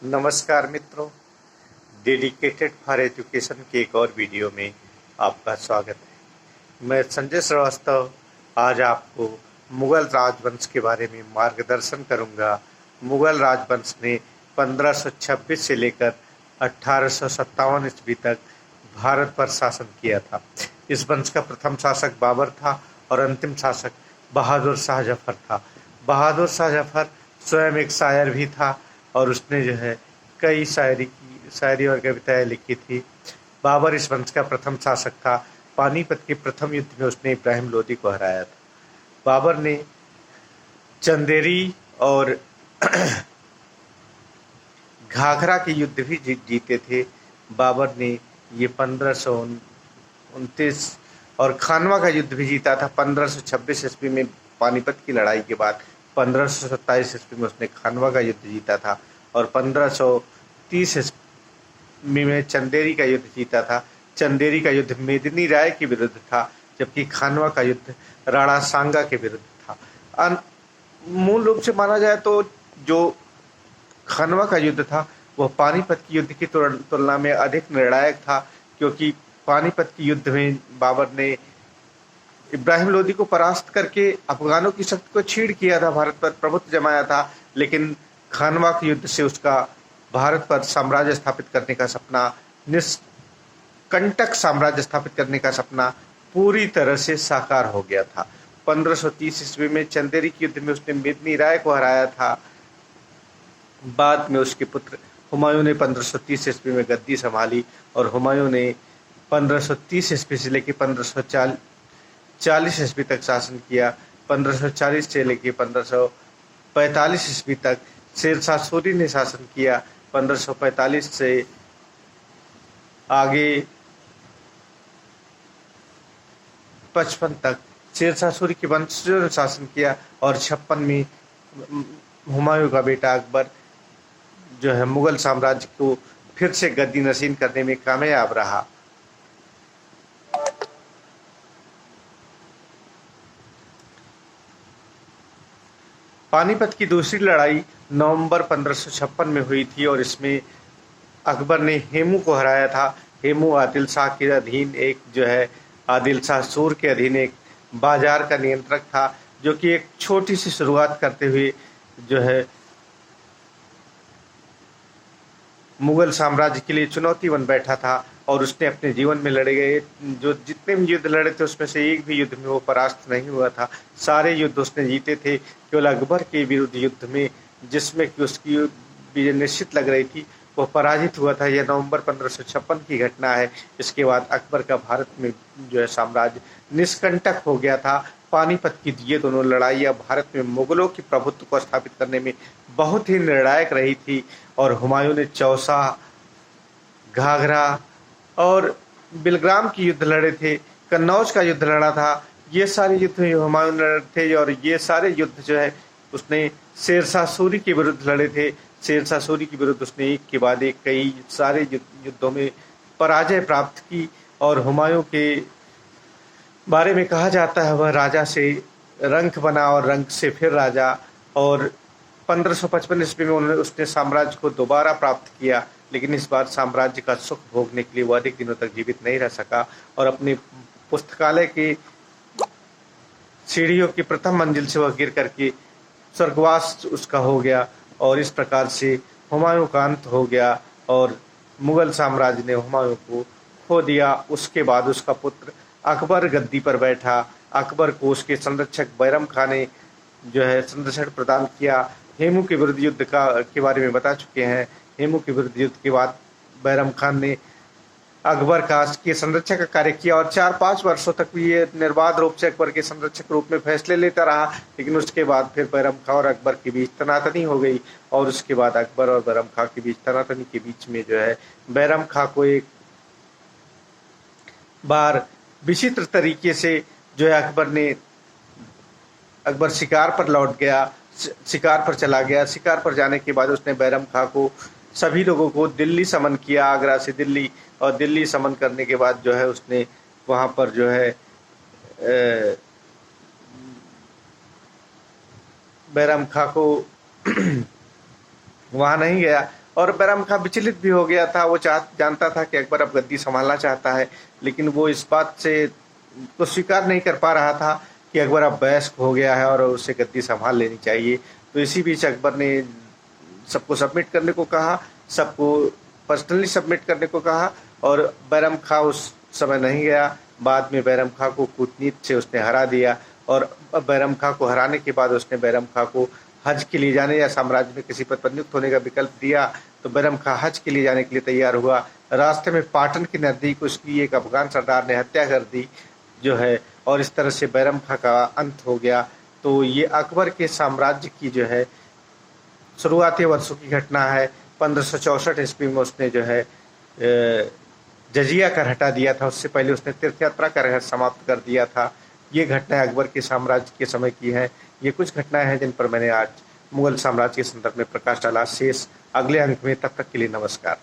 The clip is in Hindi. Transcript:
नमस्कार मित्रों, डेडिकेटेड फॉर एजुकेशन के एक और वीडियो में आपका स्वागत है। मैं संजय श्रीवास्तव आज आपको मुगल राजवंश के बारे में मार्गदर्शन करूंगा। मुगल राजवंश ने 1526 से लेकर 1857 ईस्वी तक भारत पर शासन किया था। इस वंश का प्रथम शासक बाबर था और अंतिम शासक बहादुर शाह जफर था। बहादुर शाह जफर स्वयं एक शायर भी था और उसने जो है कई शायरी और कविताएं लिखी थी। बाबर इस वंश का प्रथम शासक था। पानीपत के प्रथम युद्ध में उसने इब्राहिम लोदी को हराया था। बाबर ने चंदेरी और घाघरा के युद्ध भी जीते थे। बाबर ने ये 1529 और खानवा का युद्ध भी जीता था। 1526 ईस्वी में पानीपत की लड़ाई के बाद 1527 ईस्वी में उसने खानवा का युद्ध जीता था और 1530 ईस्वी में चंदेरी का युद्ध जीता था। चंदेरी का युद्ध मेदिनी राय के विरुद्ध था, जबकि खानवा का युद्ध राणा सांगा के विरुद्ध था। मूल रूप से माना जाए तो जो खानवा का युद्ध था वह पानीपत की युद्ध की तुलना में अधिक निर्णायक था, क्योंकि पानीपत की युद्ध में बाबर ने इब्राहिम लोदी को परास्त करके अफगानों की शक्ति को छीड़ किया था, भारत पर प्रभुत्व जमाया था। लेकिन खानवा के युद्ध से उसका भारत पर साम्राज्य स्थापित करने का सपना, निष्कंटक साम्राज्य स्थापित करने का सपना पूरी तरह से साकार हो गया था। 1530 ईस्वी में चंदेरी के युद्ध में उसने मेदिनी राय को हराया था। बाद में उसके पुत्र हुमायूं ने 1530 ईस्वी में गद्दी संभाली और हुमायूं ने 1530 ईस्वी से लेकर 1540 ईस्वी तक शासन किया। 1540 से लेकर 1545 ईस्वी तक शेरशाह सूरी ने शासन किया। 1545 से आगे 55 तक शेरशाह सूरी के वंशजों ने शासन किया और 56 में हुमायूं का बेटा अकबर जो है मुगल साम्राज्य को फिर से गद्दी नशीन करने में कामयाब रहा। पानीपत की दूसरी लड़ाई नवंबर 1556 में हुई थी और इसमें अकबर ने हेमू को हराया था। हेमू आदिल शाह के अधीन आदिल शाह सूर के अधीन एक बाजार का नियंत्रक था, जो कि एक छोटी सी शुरुआत करते हुए जो है मुगल साम्राज्य के लिए चुनौती बन बैठा था और उसने अपने जीवन में लड़े गए जो जितने भी युद्ध लड़े थे उसमें से एक भी युद्ध में वो परास्त नहीं हुआ था। सारे युद्ध उसने जीते थे। केवल अकबर के विरुद्ध युद्ध में, जिसमें कि उसकी विजय निश्चित लग रही थी, वह पराजित हुआ था। यह नवंबर 1556 की घटना है। इसके बाद अकबर का भारत में जो है साम्राज्य निष्कंटक हो गया था। पानीपत की ये दोनों लड़ाइयाँ भारत में मुगलों की प्रभुत्व को स्थापित करने में बहुत ही निर्णायक रही थी और हुमायूं ने चौसा, घाघरा और बिलग्राम की युद्ध लड़े थे, कन्नौज का युद्ध लड़ा था। ये सारे युद्ध हुमायूं लड़े थे और ये सारे युद्ध जो है उसने शेरशाह सूरी के विरुद्ध लड़े थे। शेरशाह सूरी के विरुद्ध उसने एक के बाद एक कई सारे युद्धों में पराजय प्राप्त की और हुमायूं के बारे में कहा जाता है वह राजा से रंक बना और रंक से फिर राजा। और 1555 ईस्वी में उसने साम्राज्य को दोबारा प्राप्त किया, लेकिन इस बार साम्राज्य का सुख भोगने के लिए वह अधिक दिनों तक जीवित नहीं रह सका और अपने पुस्तकालय की सीढ़ियों की प्रथम मंजिल से वह गिर करके स्वर्गवास उसका हो गया और इस प्रकार से हुमायूं का अंत हो गया और मुगल साम्राज्य ने हुमायूं को खो दिया। उसके बाद उसका पुत्र अकबर गद्दी पर बैठा। अकबर को उसके संरक्षक बैरम खान ने जो है संरक्षण प्रदान किया। हेमू के विरुद्ध युद्ध के बारे में बता चुके हैं। हेमू के विरुद्ध युद्ध के बाद बैरम खान ने अकबर का के संरक्षक का कार्य किया और 4-5 वर्षों तक भी ये निर्बाध रूप से अकबर के संरक्षक रूप में फैसले लेता रहा। लेकिन उसके बाद फिर बैरम खां और अकबर के बीच तनातनी हो गई और उसके बाद अकबर और बैरम खां के बीच तनातनी के बीच में जो है बैरम खां को एक बार विचित्र तरीके से जो है अकबर शिकार पर लौट गया, शिकार पर चला गया। शिकार पर जाने के बाद उसने बैरम खां को सभी लोगों को दिल्ली समन किया, आगरा से दिल्ली, और दिल्ली समन करने के बाद जो है उसने वहाँ पर जो है बैरम खां को वहाँ नहीं गया, और बैरम खां विचलित भी हो गया था। वो जानता था कि अकबर अब गद्दी संभालना चाहता है, लेकिन वो इस बात से को स्वीकार नहीं कर पा रहा था कि अकबर अब वयस्क हो गया है और उसे गद्दी संभाल लेनी चाहिए। तो इसी बीच अकबर ने सबको सबमिट करने को कहा, सबको पर्सनली सबमिट करने को कहा, और बैरम खां उस समय नहीं गया। बाद में बैरम खां को कूटनीति से उसने हरा दिया, और बैरम खां को हराने के बाद उसने बैरम खां को हज के लिए जाने या साम्राज्य में किसी पर नियुक्त होने का विकल्प दिया। तो बैरम खां हज के लिए जाने के लिए तैयार हुआ। रास्ते में पाटन के नज़दीक उसकी एक अफगान सरदार ने हत्या कर दी जो है, और इस तरह से बैरम खां का अंत हो गया। तो ये अकबर के साम्राज्य की जो है शुरुआती वर्षों की घटना है। 1564 ईस्वी में उसने जो है जजिया कर हटा दिया था। उससे पहले उसने तीर्थ यात्रा का रहस्य समाप्त कर दिया था। ये घटनाएं अकबर के साम्राज्य के समय की हैं। ये कुछ घटनाएं हैं जिन पर मैंने आज मुगल साम्राज्य के संदर्भ में प्रकाश डाला। शेष अगले अंक में, तब तक के लिए नमस्कार।